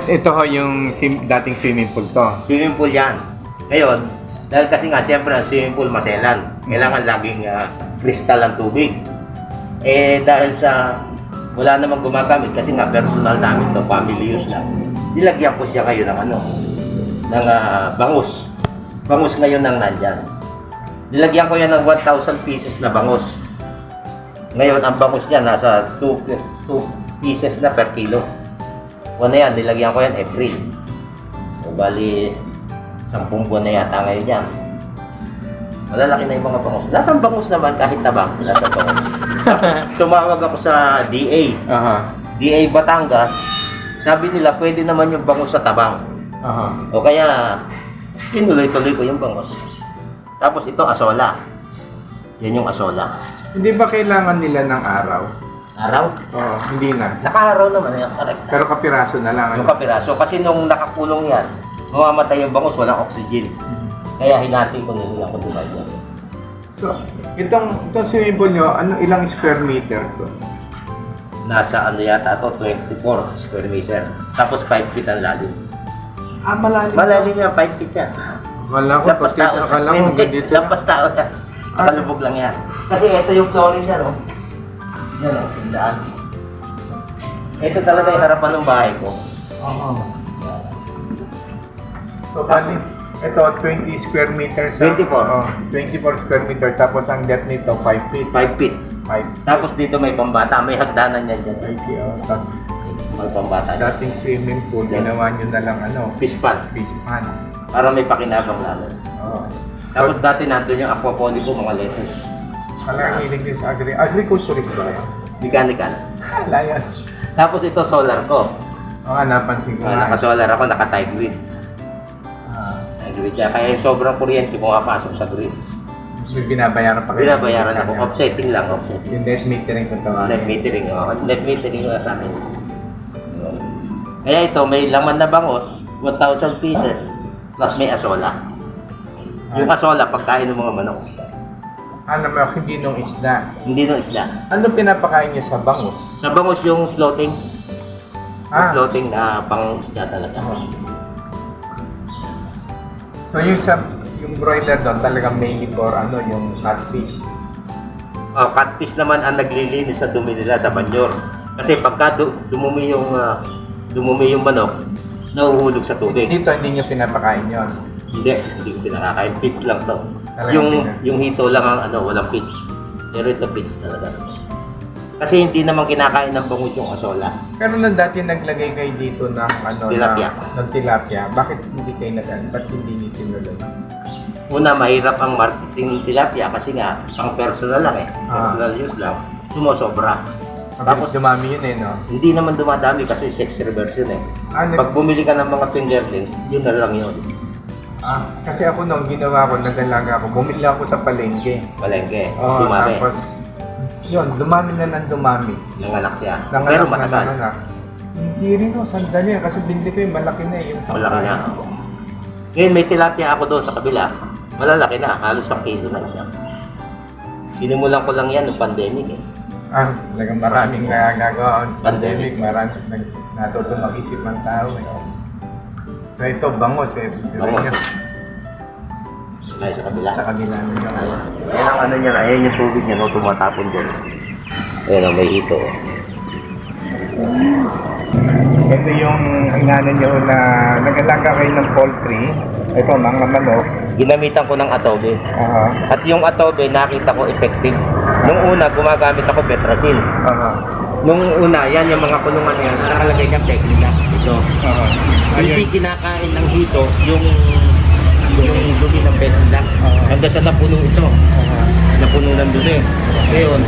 Ito ho yung dating swimming pool to. Swimming pool yan. Ngayon, dahil kasi nga siyempre ang swimming pool maselan. Kailangan laging kristal ang tubig. Eh dahil sa wala namang gumagamit kasi nga personal namin to, family use lang. Nilagyan ko siya kayo ng ng bangus. Bangus ngayon ang nandyan. Nilagyan ko yan ng 1,000 pieces na bangus. Ngayon ang bangus niya nasa 2 pieces na per kilo. Buwan na yan, nilagyan ko yan April. So, bali, 10 buwan na yata ngayon yan. Malalaki na yung mga bangus. Lasang bangus naman kahit tabang. Lasang bangus. Tumawag ako sa DA. DA Batangas. Sabi nila, pwede naman yung bangus sa tabang. O kaya, tinuloy-tuloy ko yung bangus. Tapos ito, asola. Yan yung asola. Hindi ba kailangan nila ng araw? Araw? Oo, hindi na. Naka-araw naman yan, correct. Pero kapiraso na lang. Yung kapiraso. Kasi nung nakakulong yan, mamamatay yung bangus, walang oxygen. Kaya hinati ko nila kung divide yan. So, itong swimming pool nyo, ilang square meter to? Nasa ano yata ito, 24 square meter. Tapos 5 feet ang lalim. Malalim. Malalim yan, 5 feet yan. Akala ko, ganito. Lampas tao yan. Nakalubog lang yan. Kasi ito yung flooring yan, oh. Yan, oh, tindaan. Ito talaga yung harapan ng bahay ko. So, bali, ito, 20 square meters. 24. 24 square meter. Tapos ang depth nito, 5 feet. 5 feet. 5. Tapos dito may pambata, may hagdanan yan dyan. Tapos, May pambata dyan. dating swimming pool, ginawa nyo na lang, Fish pan. fish pan. Para may pakinabang lalo. Oo. Tapos dati nandun yung aquaponic ko, mga lettuce. Alam, hilig din sa agriculturist ba yan? Mechanical. Wala yan. Tapos ito solar ko. Oo, napansin ko. Naka-solar ako, naka-tide grid. Tide grid siya. Kaya yung sobrang kuryente pumapasok sa grid. May binabayaran pa kayo. Binabayaran ako. Offsetting lang, offsetting. Yung net metering ko tawag. Net metering, net metering na sa akin. Kaya ito, may laman na bangos, 1,000 pieces, plus may asola. Yung asola, pagkain ng mga manok. Hindi nung isda. Hindi no isla. Ano pinapakain niyo sa bangus? Sa bangus yung floating. Floating na pang isda talaga. So yung broiler doon talagang mainly for yung catfish. Catfish naman ang naglilinis sa dumi nila sa banyor. Kasi pagka dumumi yung manok, nahuhulog sa tubig. Dito hindi niyo pinapakain yon. Hindi ko pinakakain. Pitch lang to. Talagang Yung hito lang ang walang pitch. Pero ito pitch talaga. Kasi hindi naman kinakain ng bangus yung asola. Pero nung dati naglagay kayo dito ng Tilapia. ng tilapia, bakit hindi kayo ba't hindi niyo tinuloy? Una, mahirap ang marketing tilapia kasi nga, pang personal lang personal use lang, sumusobra. Tapos dumami yun no? Hindi naman dumadami kasi sex reversion Pag bumili ka ng mga fingerlings, yun na lang yun. Kasi ako nung ginawa ko, nagalaga ako, bumili ako sa palengke. Palengke, dumami. Tapos, yun, dumami na ng dumami. Nanganak siya. Nanganak Pero na matagal. nanganak. Hindi rin sandali kasi binili ko yung malaki na yung Malaki na. Ngayon may tilapia ako doon sa kabila. Malalaki na, halos 1 kilo na siya. Sinimulan ko lang yan ng pandemic talagang maraming nagagawa ang pandemic, maraming natuto mag-isip ng tao So ito, bangus Bangus. Ay, sa kabila. Sa kabila nyo. Ayan ang ano niya, ayan yung tubig niya, tumatapon dyan. Ayan, may hito. Ito yung inaano nyo na nag-alaga kayo ng poultry. Ito, mga manok. Ginamitan ko ng atobe. At yung atobe, nakita ko effective. Nung una, gumagamit ako Betracil. Nung una, yan yung mga kulungan yan, nakalagay ka teknika. Ito. Hindi kinakain ng hito yung dumi ng petla. Hanggang sa napuno ito. Napuno ng dumi. Ngayon,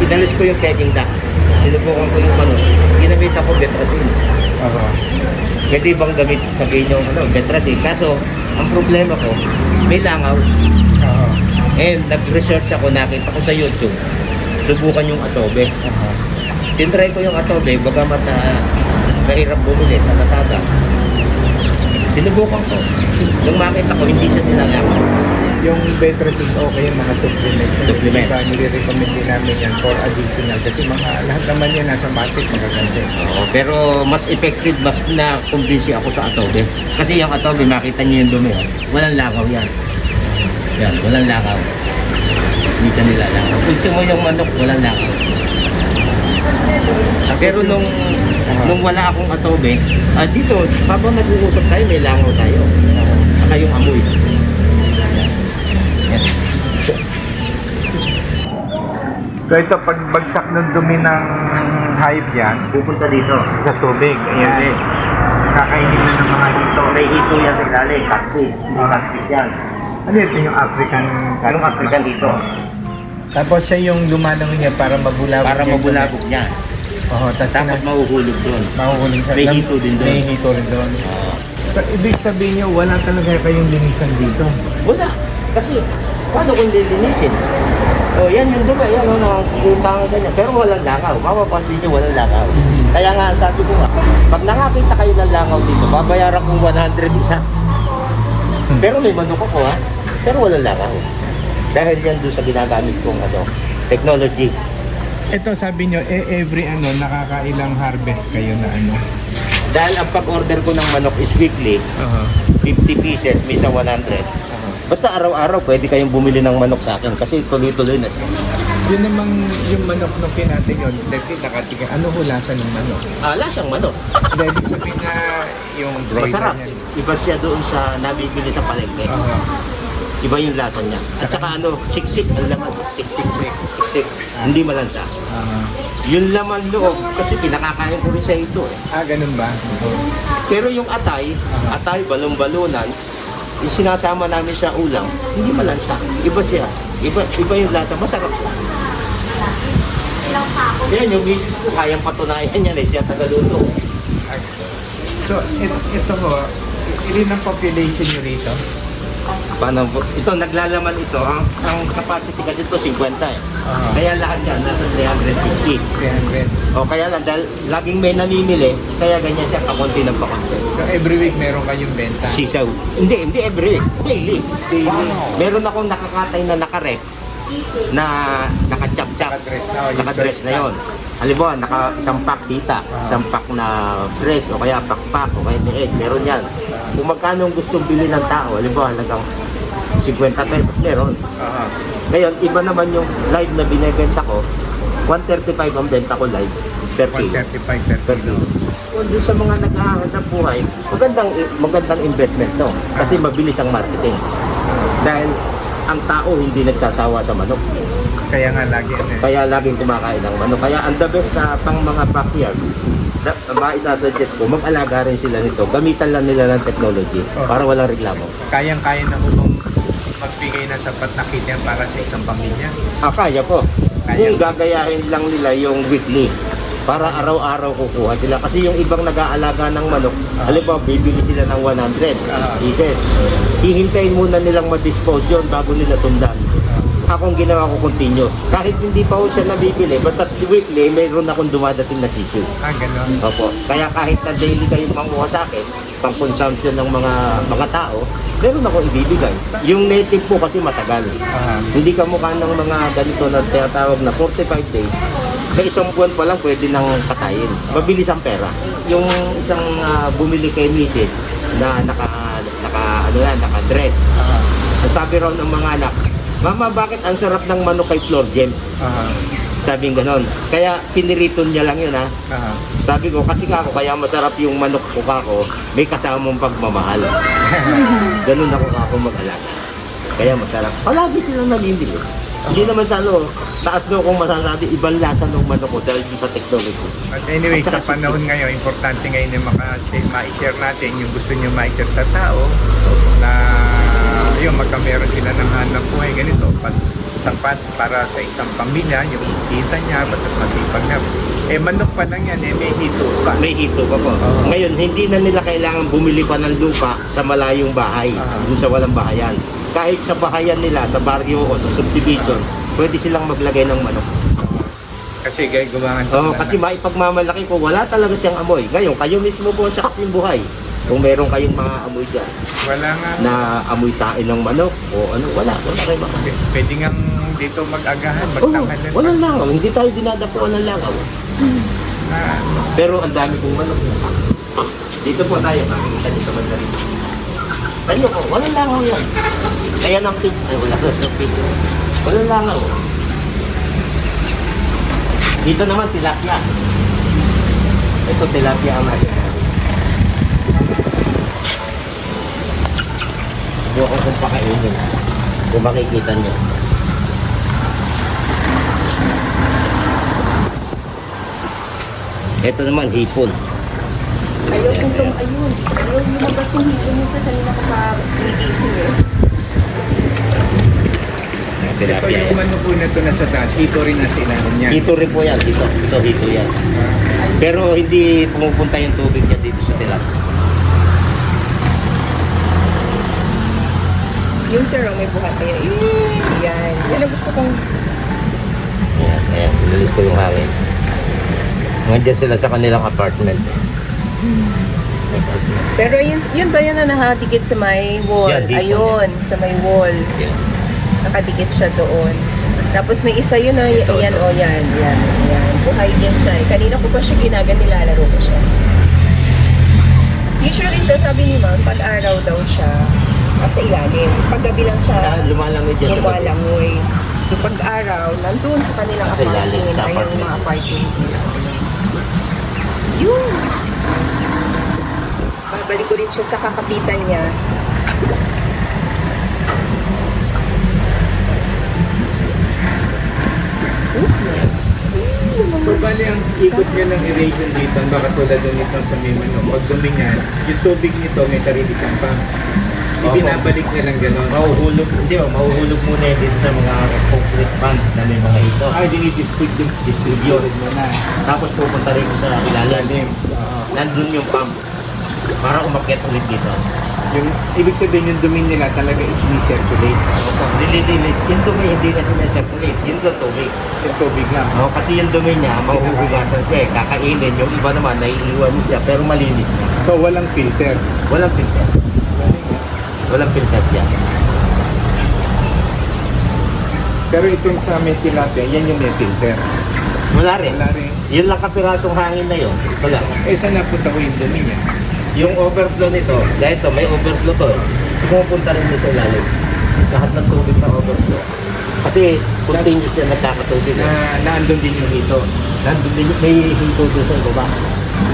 inalis ko yung peking duck. Sinubukan ko yung manok. Ginamit ako Betracil. Pwede bang gamit sabihin nyo Betracil? Kaso, ang problema ko, may langaw. Nag-research ako, nakita ko sa YouTube. Subukan yung atobe. Tinry ko yung atobe, bagamat mahirap bumili sa Lazada. Sinubukan ko. Nung makita ko, hindi siya nilalakaw. yung bed rest is okay, yung mga supplements. Supplement. Diba, nire-recommend din namin yan for additional. Kasi lahat naman yan nasa market magaganda. Oo, pero mas effective, mas na-convince ako sa atobe. Kasi yung atobe, makita niyo yung dumi. Oh. Walang langaw yan. Yan, walang langaw. Hindi ka nila langaw. Ultimo yung manok, walang langaw. Pero nung wala akong atobe, dito, habang nag-uusap tayo, may langaw tayo. Saka yung amoy. Yan. So ito, pag bagsak ng dumi ng hive yan, Pupunta dito. sa tubig, Hindi. ayan, kakainin na ng mga hito. May hito yan sa ilalim, cactus. Hindi cactus yan. Ano ito yung African? Anong African dito? Tapos siya yung lumalangoy niya para mabulabog. Para mabulabog niya. Oo, Tapos mahuhulog doon. mahuhuling sa May hito din doon. May hito rin doon. Oo. So, ibig sabihin niyo, wala talaga kayong linisan dito. Wala. Kasi, paano kung lilinisin? O, yan yung dumi. Yan, nakikita nga ganyan. Pero walang langaw. Mapapansin niyo, walang langaw. Kaya nga, sabi ko nga, pag nakakita kayo ng langaw dito, babayaran kong 100 isa. Pero may manok ako, ha? Pero walang langaw. Dahil yan doon sa ginagamit kong technology. Ito sabi niyo, every nakakailang harvest kayo na Dahil ang pag-order ko ng manok is weekly, 50 pieces, misa 100. Basta araw-araw, pwede kayong bumili ng manok sa akin kasi tuloy-tuloy na siya. Yun namang yung manok nung natin yun, dahil nakatikin, ano hulasan ng manok? Ala siyang manok. Dahil ibig sabihin na yung broiler Masarap. niya. Iba siya doon sa nabibili sa palengke. Iba yung lasa niya. At saka siksik. Ang laman, siksik. Siksik. Hindi malansa. Yung laman loob, kasi pinakakain ko rin sa ito eh. Ganun ba? Pero yung atay, balon-balunan, yung sinasama namin sa ulam, hindi malansa. Iba siya. Iba yung lasa. Masarap siya. Yan, yung misis ko, kayang patunayan yan eh. Siya tagaluto. So, ito ho, ilan ang population nyo rito? Paano po? Ito, naglalaman ito. Ang capacity kasi ito, 50 eh. Kaya lahat yan, nasa 350. 300. O kaya lang, dahil laging may namimili, kaya ganyan siya, kakunti ng pakunti. So, every week meron kayong benta? Sisaw. Hindi every week. Daily. Daily. Meron akong nakakatay na nakarep na nakachap-chap. Nakadress na, yung Nakadress choice na yon. Halimbawa, naka-sampak tita, sampak na dress, o kaya pakpak, o kaya leeg, meron yan. Kung magkano gustong bilhin ng tao, halimbawa, halagang 50 pesos, meron. Ngayon, iba naman yung live na binibenta ko, 135 ang benta ko live per kilo. 135 per kilo. Kung doon sa mga naghahanap buhay, magandang investment to. Kasi mabilis ang marketing. Dahil ang tao hindi nagsasawa sa manok. Kaya nga lagi Kaya laging kumakain ng manok. Kaya ang the best na pang mga backyard, maisasuggest ko, mag-alaga rin sila nito. Gamitan lang nila ng technology para walang reklamo. Kayang-kaya na mo magbigay ng sapat na kita para sa isang pamilya? Kaya po. Kaya. Kung gagayahin lang nila yung weekly, para araw-araw kukuha sila. Kasi yung ibang nag-aalaga ng manok, halimbawa bibili sila ng 100 pieces. Hihintayin muna nilang ma-dispose yun bago nila sundan. Akong ginawa ko continuous. Kahit hindi pa ako siya nabibili, basta weekly, mayroon akong dumadating na sisiw. Ganun. Opo. Kaya kahit na daily kayong manguha sa akin, pang consumption ng mga tao, meron akong ibibigay. Yung native po kasi matagal. Hindi ka mukha ng mga ganito na tinatawag na 45 days. Sa isang buwan pa lang pwede nang katayin. Mabilis ang pera. Yung isang bumili kay Mrs. na naka-dress. Sabi raw ng mga anak, Mama, bakit ang sarap ng manok kay Flor Gem? Sabing ganon. Kaya piniriton niya lang yun Sabi ko, kasi ako, kaya masarap yung manok ko kako, may kasamang pagmamahal. Ganun ako mag-alaga. Kaya masarap. Palagi silang namimili. Hindi naman sa taas no kung masasabi, ibang lasa ng manok ko dahil sa technology. But anyway, sa panahon ngayon, importante ngayon na ma-share natin yung gusto nyo ma-share sa tao na yun, magkameron sila ng hanap buhay ganito, sapat para sa isang pamilya, yung kita niya, basta masipag na. Manok pa lang yan, may hito pa. May hito pa po. Ngayon, hindi na nila kailangan bumili pa ng lupa sa malayong bahay, doon sa walang bahayan. Kahit sa bahayan nila, sa barrio o sa subdivision, pwede silang maglagay ng manok. Kasi gumawan Kasi maipagmamalaki ko, wala talaga siyang amoy. Ngayon, kayo mismo po siya kasing buhay. Kung meron kayong mga amoy dyan, Wala nga. na amoy tae ng manok o ano, wala kayo mga. Pwede nga dito mag-agahan, Oh, magtanghal. walang langaw, hindi tayo dinadapuan ng langaw. Ah, Pero ang dami kong manok. Dito po tayo, makikita niyo sa mandarin. Tayo po, walang langaw yan. Kaya ng pig, ay wala ng pig. Walang langaw. Dito naman tilapia. Ito tilapia ang natin. Huwag ko kung pakainin. Kung makikita niyo. Ito naman, hipon. Ayaw kong ayun. Ayaw lumabas yung hipon niya sa kanina kapag pinigising eh. ito Tilapia. yung ano po na ito nasa taas. Hito rin nasa ilalim niya. Hito rin po yan. Hito yan. Pero hindi pumupunta yung tubig niya dito sa tilapia. Yung sir, may buhat kaya. Yan. Yan ang gusto kong... Ayan, ayan. Lilit ko yung hangin. Nandiyan sila sa kanilang apartment. Pero yun ba yun na nakadikit sa may wall? Yan, dito. Ayun, sa may wall. Ayan. Nakadikit siya doon. Tapos may isa yun na, Ito, yan ito. o yan. Buhay din siya. Kanina ko pa siya nilalaro ko siya. Usually, sir, sabi ni ma'am, pag-araw daw siya sa ilalim. Paggabi lang siya Lumalangoy dyan sa baba. lumalangoy. So pag-araw, nandun sa kanilang Sa ilalim, apartment. sa Ayan yung apartment. mga apartment nila. Yun! Babalik ko rin siya sa kakapitan niya. So, bali ang ikot nyo ng eration dito, baka tulad doon ito sa may manok. Pag dumingan, yung tubig nito may sarili siyang pump. Ibinabalik na lang gano'n. Mahuhulog muna yan dito sa mga concrete pump na may mga ito. Ay, distribute mo na. Tapos pupunta rin sa ilalim. Lalim. Oo. Nandun yung pump para umakyat ulit dito. Yung, ibig sabihin yung dumi nila talaga is recirculate. Dililit. Yung dumi hindi na sinasirculate. Yun yung tubig. Yung tubig lang. Kasi yung dumi niya, mahuhugasan siya eh. Kakainin. Yung iba naman, naiiwan siya. Pero malinis na. So, walang filter. Walang pinset. Walang pinset yan. Pero itong sa may tilapia, yan yung may filter. Wala rin. Wala rin. Yun lang kapirasong hangin na yun. Wala. Eh, saan napunta ko yung dumi niya? Yung overflow nito, dahil ito, may overflow to. Pumupunta rin dito sa ilalim. Lahat ng tubig na overflow. Kasi continuous yan nagkakatubig. Naandun din yung hito. Nandun din, may hito doon sa baba.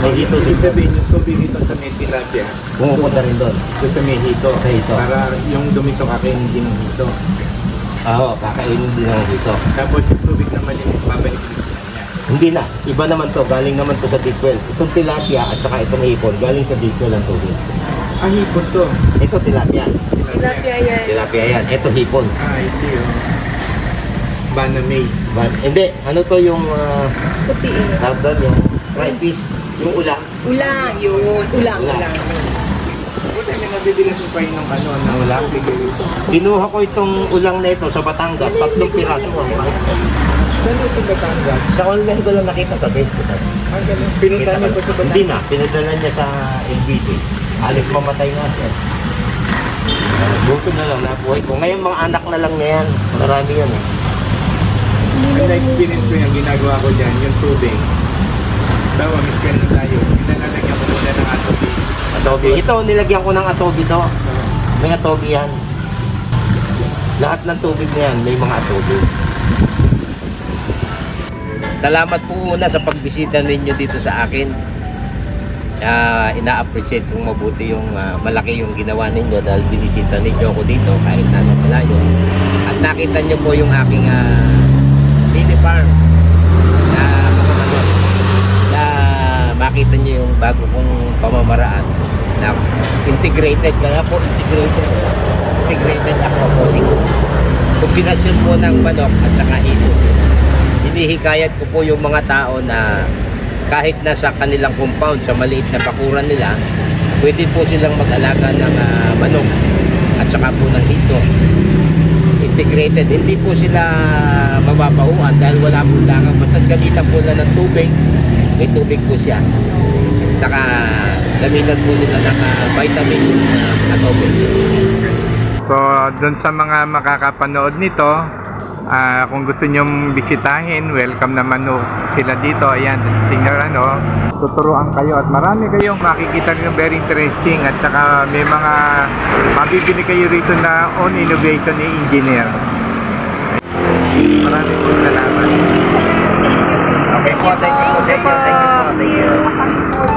May hito din. Ibig sabihin yung tubig dito sa may tilapia, Pumupunta rin doon. doon sa may hito. Sa hito. Para yung dumi to kakainin din ng hito. Oo, kakainin din ng hito. Tapos yung tubig na malinis, babalik din sa kanya. Hindi na. Iba naman to. Galing naman to sa deep well. Itong tilapia at saka itong hipon, galing sa deep well ang tubig. Ah, hipon to. Ito tilapia. Tilapia yan. Tilapia yan. Ito hipon. Ah, I see. Oh. Banamay. Hindi. Ano to yung Puti eh. tawag doon, yung fried fish, yung ulang. Ulang, yun. Ulang. Buti may nabibilang mo pa yun ng ano, na ulang. Kinuha ko itong ulang na ito sa Batangas. 3 piraso ang mahal. Saan mo sa Batangas? Sa online ko lang nakita sa Facebook. Ang galing. Pinunta niyo po sa Batangas? Hindi na. Pinadala niya sa LBC. Alis mamatay nga siya. Buto na lang nabuhay ko. Ngayon mga anak na lang niya yan. Marami yan eh. Ang na-experience ko yung ginagawa ko dyan, yung tubig. Dawa, miss ka na tayo. Pinalalagyan ko muna ng atobi. Atobi. Ito, nilagyan ko ng atobi to. May atobi yan. Lahat ng tubig na yan, may mga atobi. Salamat po una sa pagbisita ninyo dito sa akin. Ina-appreciate kong mabuti yung malaki yung ginawa ninyo dahil binisita ninyo ako dito kahit nasa malayo. At nakita nyo po yung aking mini farm na makita nyo yung bago kong pamamaraan na integrated, kaya po integrated aquaponic. Kombinasyon po ng manok at saka hipon. Hinihikayat ko po yung mga tao na kahit nasa kanilang compound, sa maliit na bakuran nila, pwede po silang mag-alaga ng manok at saka po ng hito. Integrated. Hindi po sila mababahuan dahil wala po langang. Basta gamitan po na ng tubig, may tubig po siya. saka gamitan po nila ng vitamin at open. So, doon sa mga makakapanood nito, kung gusto nyong bisitahin, welcome naman ho sila dito. Ayan, senior tuturuan kayo at marami kayong makikita rin very interesting at saka may mga mabibili kayo rito na on innovation ni engineer. Maraming po salamat. Okay po, thank you po sa inyo. Thank you po. Thank you.